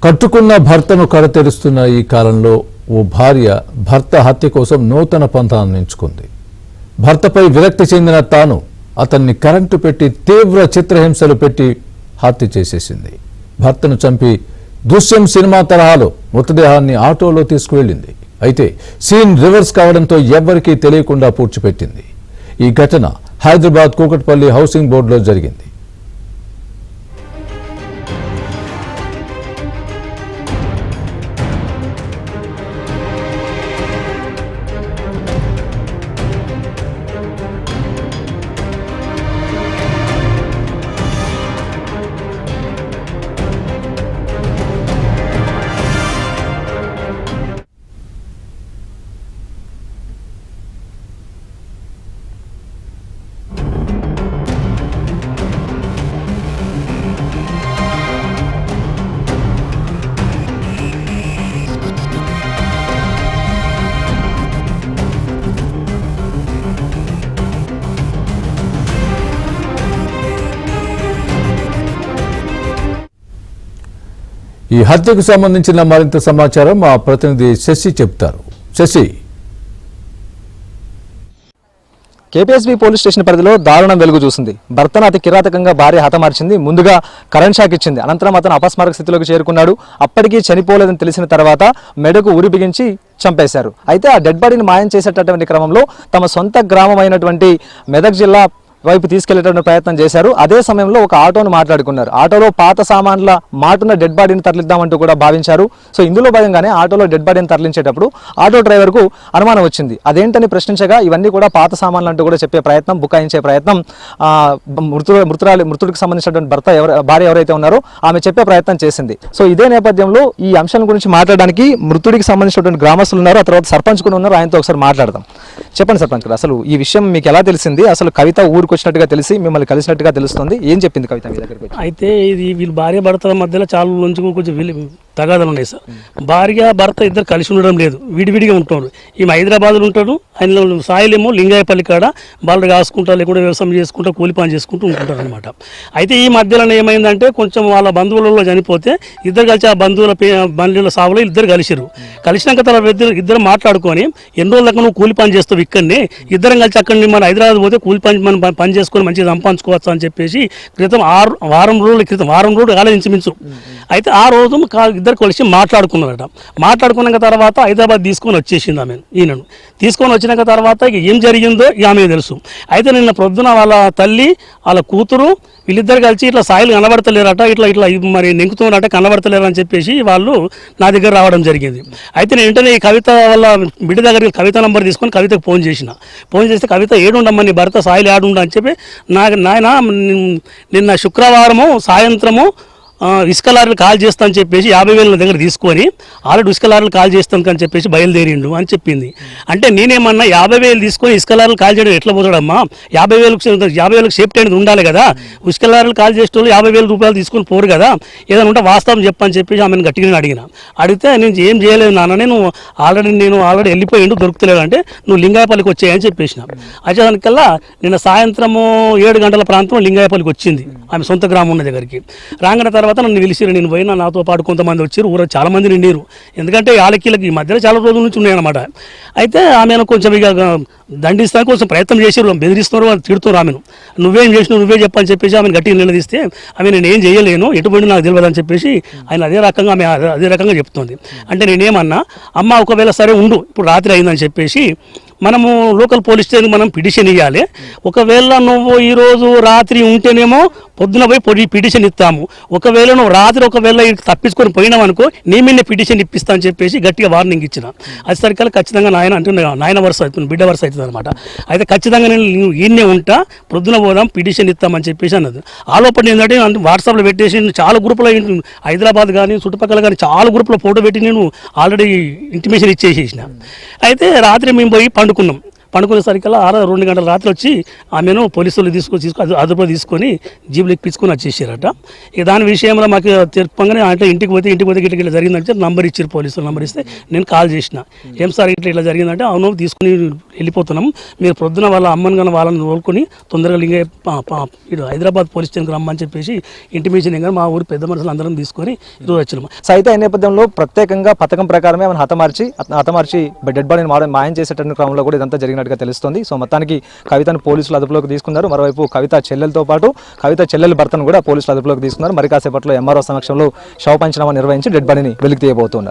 కట్టుకున్న భర్తను కడతెరుస్తున్న ఈ కాలంలో ఓ భార్య భర్త హత్య కోసం నూతన పంథాను ఎంచుకుంది. భర్తపై విరక్తి చెందిన తాను అతన్ని కరెంటు పెట్టి తీవ్ర చిత్రహింసలు పెట్టి హత్య చేసేసింది. భర్తను చంపి దృశ్యం సినిమా తరహాలో మృతదేహాన్ని ఆటోలో తీసుకువెళ్లింది. అయితే సీన్ రివర్స్ కావడంతో ఎవ్వరికీ తెలియకుండా పూడ్చిపెట్టింది. ఈ ఘటన హైదరాబాద్ కూకట్పల్లి హౌసింగ్ బోర్డులో జరిగింది. ఈ హత్యకు సంబంధించిన మరింత సమాచారం మా ప్రతినిధి శశి చెప్తారు. శశి, కేపీఎస్బీ పోలీస్ స్టేషన్ పరిధిలో దారుణం వెలుగు చూసింది. భర్తను అతి కిరాతకంగా భార్య హతమార్చింది. ముందుగా కరెంట్ షాక్ ఇచ్చింది. అనంతరం అతను అపస్మారక స్థితిలోకి చేరుకున్నాడు. అప్పటికీ చనిపోలేదని తెలిసిన తర్వాత మెడకు ఉరి బిగించి చంపేశారు. అయితే ఆ డెడ్ బాడీని మాయం చేసేటటువంటి క్రమంలో తమ సొంత గ్రామం అయినటువంటి మెదక్ జిల్లా వైపు తీసుకెళ్లేటువంటి ప్రయత్నం చేశారు. అదే సమయంలో ఒక ఆటోను మాట్లాడుకున్నారు. ఆటోలో పాత సామాన్ల మాటున్న డెడ్ బాడీని తరలిద్దామంటూ కూడా భావించారు. సో ఇందులో భాగంగానే ఆటోలో డెడ్ బాడీని తరలించేటప్పుడు ఆటో డ్రైవర్కు అనుమానం వచ్చింది. అదేంటని ప్రశ్నించగా ఇవన్నీ కూడా పాత సామాన్లు అంటూ కూడా చెప్పే ప్రయత్నం, బుకాయించే ప్రయత్నం మృతుడికి సంబంధించినటువంటి భార్య ఎవరైతే ఉన్నారో ఆమె చెప్పే ప్రయత్నం చేసింది. సో ఇదే నేపథ్యంలో ఈ అంశం గురించి మాట్లాడడానికి మృతుడికి సంబంధించినటువంటి గ్రామస్తులు ఉన్నారు, ఆ తర్వాత సర్పంచ్ కూడా ఉన్నారు. ఆయనతో ఒకసారి మాట్లాడదాం. చెప్పండి సర్పంచ్ గారు, అసలు ఈ విషయం మీకు ఎలా తెలిసింది? అసలు కవిత ఊరికి వచ్చినట్టుగా తెలిసి మిమ్మల్ని కలిసినట్టుగా తెలుస్తుంది. ఏం చెప్పింది కవిత మీ దగ్గరికి వచ్చి? అయితే ఇది వీళ్ళు భార్య భర్తల మధ్యలో చాలా నుంచి కొంచెం తగాదాలు ఉన్నాయి సార్. భార్య భర్త ఇద్దరు కలిసి ఉండడం లేదు, విడివిడిగా ఉంటున్నారు. ఈమె హైదరాబాద్లో ఉంటాడు, ఆయన సాయిలేమో లింగాయపల్లి కాడ వాళ్ళు కాసుకుంటా లేకుండా వ్యవసాయం చేసుకుంటా కూలి పని చేసుకుంటూ ఉంటుంటారు అనమాట. అయితే ఈ మధ్యలో ఏమైందంటే కొంచెం వాళ్ళ బంధువులలో చనిపోతే ఇద్దరు కలిసి ఆ బంధువుల బంధువుల సాగులో ఇద్దరు కలిసినాక తర్వాత ఇద్దరు మాట్లాడుకొని ఎన్ని రోజుల దాకా నువ్వు కూలి పని చేస్తావు ఇక్కడనే, ఇద్దరం కలిసి అక్కడిని మన హైదరాబాద్ పోతే కూలి పని మనం పని చేసుకొని మంచిగా సంపాదించుకోవచ్చు అని చెప్పేసి వారం రోజులు ఆలోచించమించు. అయితే ఆ రోజు ఇద్దరు కలిసి మాట్లాడుకున్నారట. మాట్లాడుకున్నాక తర్వాత హైదరాబాద్ తీసుకొని వచ్చేసింది ఆమె. ఈయనను తీసుకొని వచ్చినాక తర్వాత ఇక ఏం జరిగిందో ఇక ఆమె తెలుసు. అయితే నిన్న ప్రొద్దున వాళ్ళ తల్లి వాళ్ళ కూతురు వీళ్ళిద్దరు కలిసి ఇట్లా సాయిలు కనబడతలేరట, ఇట్లా మరి నెంకుతున్నారట, కనబడతలేరు అని చెప్పేసి వాళ్ళు నా దగ్గర రావడం జరిగింది. అయితే నేను వెంటనే ఈ కవిత వాళ్ళ బిడ్డ దగ్గరికి కవిత నంబర్ తీసుకొని కవితకు ఫోన్ చేస్తే కవిత ఏడుండమ్మా నీ భర్త సాయిలు ఏడుండ అని చెప్పి నాయన నిన్న శుక్రవారము సాయంత్రము ఇసుక లారీలు కాల్ చేస్తానని చెప్పేసి 50,000 దగ్గర తీసుకొని ఆల్రెడీ ఇసుక లారీలు కాల్ చేస్తాను అని చెప్పేసి బయలుదేరిండు అని చెప్పింది. అంటే నేనేమన్నా 50,000 తీసుకొని ఇసుక లారీలు కాల్ చేయడం ఎట్లా పోతాడమ్మా? 50,000 సేఫ్టీ అనేది ఉండాలి కదా. ఇసుక లారీలు కాల్ చేసే వాళ్ళు 50,000 రూపాయలు తీసుకొని పోరు కదా, ఏదైనా ఉంటే వాస్తవం చెప్పని చెప్పేసి ఆమెను గట్టిగా అడిగితే నేను ఏం చేయలేదు నాన్న, నేను ఆల్రెడీ వెళ్ళిపోయిండు దొరుకుతలేదు అంటే నువ్వు లింగాయపల్లికి వచ్చాయని చెప్పేసిన. వచ్చేదానికల్లా నిన్న సాయంత్రము 7 గంటల ప్రాంతం లింగాయపల్లికి వచ్చింది ఆమె సొంత గ్రామం ఉన్న దగ్గరికి. రాగానే తర్వాత నన్ను పిలిచిరు, నేను పోయినా నాతో పాటు కొంతమంది వచ్చారు, ఊరు చాలా మంది నిండిరు. ఎందుకంటే వాళ్ళకి ఈ మధ్యలో చాలా రోజుల నుంచి ఉన్నాయన్నమాట. అయితే ఆమెను కొంచెం ఇక దండిస్తానికి కొంచెం ప్రయత్నం చేసారు, బెదిరిస్తున్నారు, వాళ్ళు తిడుతున్నారు ఆమెను. నువ్వేం చేసినావు నువ్వే చెప్పని చెప్పేసి ఆమెను గట్టిగా నిలదీస్తే ఆమె నేను ఏం చేయలేను, ఎటువంటి నాకు తెలియదు అని చెప్పేసి ఆయన అదే రకంగా చెప్తుంది. అంటే నేనేమన్నా అమ్మ ఒకవేళ సరే ఉండు ఇప్పుడు రాత్రి అయిందని చెప్పేసి మనము లోకల్ పోలీస్ స్టేషన్కి మనం పిటిషన్ ఇవ్వాలి. ఒకవేళ నువ్వు ఈరోజు రాత్రి ఉంటేనేమో పొద్దున పోయి పిటిషన్ ఇస్తాము. ఒకవేళ నువ్వు రాత్రి తప్పించుకొని పోయినావు అనుకో నీ మీద పిటిషన్ ఇప్పిస్తా అని చెప్పేసి గట్టిగా వార్నింగ్ ఇచ్చిన. అది సరికల్లా ఖచ్చితంగా నాయన వరుస అవుతుంది, బిడ్డ వరుస అవుతుంది అనమాట. అయితే ఖచ్చితంగా నేను ఈయన్నే ఉంటా, ప్రొద్దున పోదాం పిటిషన్ ఇస్తామని చెప్పేసి అన్నది. ఆలోపడి ఏంటంటే వాట్సాప్లో పెట్టేసి చాలా గ్రూపులో హైదరాబాద్ కానీ చుట్టుపక్కల కానీ చాలా గ్రూపులో ఫోటో పెట్టి నేను ఆల్రెడీ ఇంటిమేషన్ ఇచ్చేసేసిన. అయితే రాత్రి మేము పోయి పండుకున్నాం. పండుకునేసరికల్లా 2 గంటల రాత్రి వచ్చి ఆమెను పోలీసులు తీసుకొని అదుపులో తీసుకొని జీబులు ఎక్కించుకొని వచ్చేసారట. ఇక దాని విషయంలో మాకు చెప్పగానే అంటే ఇంటికి పోతే ఇట్లా జరిగిందంటే నంబర్ ఇచ్చారు, పోలీసులు నంబర్ ఇస్తే నేను కాల్ చేసిన, ఏం సార్ ఇట్లా జరిగిందంటే అవును తీసుకుని వెళ్ళిపోతున్నాం, మీరు ప్రొద్దున వాళ్ళ అమ్మని కానీ వాళ్ళని తోలుకొని తొందరగా ఇటు హైదరాబాద్ పోలీస్ స్టేషన్కి రమ్మని చెప్పేసి ఇంటిమేషన్ కానీ మా ఊరు పెద్ద మనుషులు అందరం తీసుకొని ఈరోజు వచ్చినాం. సో అయితే ఈ నేపథ్యంలో ప్రత్యేకంగా పథకం ప్రకారమే ఆమెను హతమార్చి డెడ్ బాడీని మాయం చేసేటువంటి క్రమంలో కూడా ఇదంతా జరిగినట్టుగా తెలుస్తుంది. సో మొత్తానికి కవితను పోలీసులు అదుపులోకి తీసుకున్నారు. మరోవైపు కవిత చెల్లెలతో పాటు కవిత చెల్లెల భర్తను కూడా పోలీసులు అదుపులోకి తీసుకున్నారు. మరి కాసేపట్లో ఎంఆర్ఓ సమక్షంలో శవ పంచనామా నిర్వహించి డెడ్ బాడీని వెలికి తీయబోతున్నారు.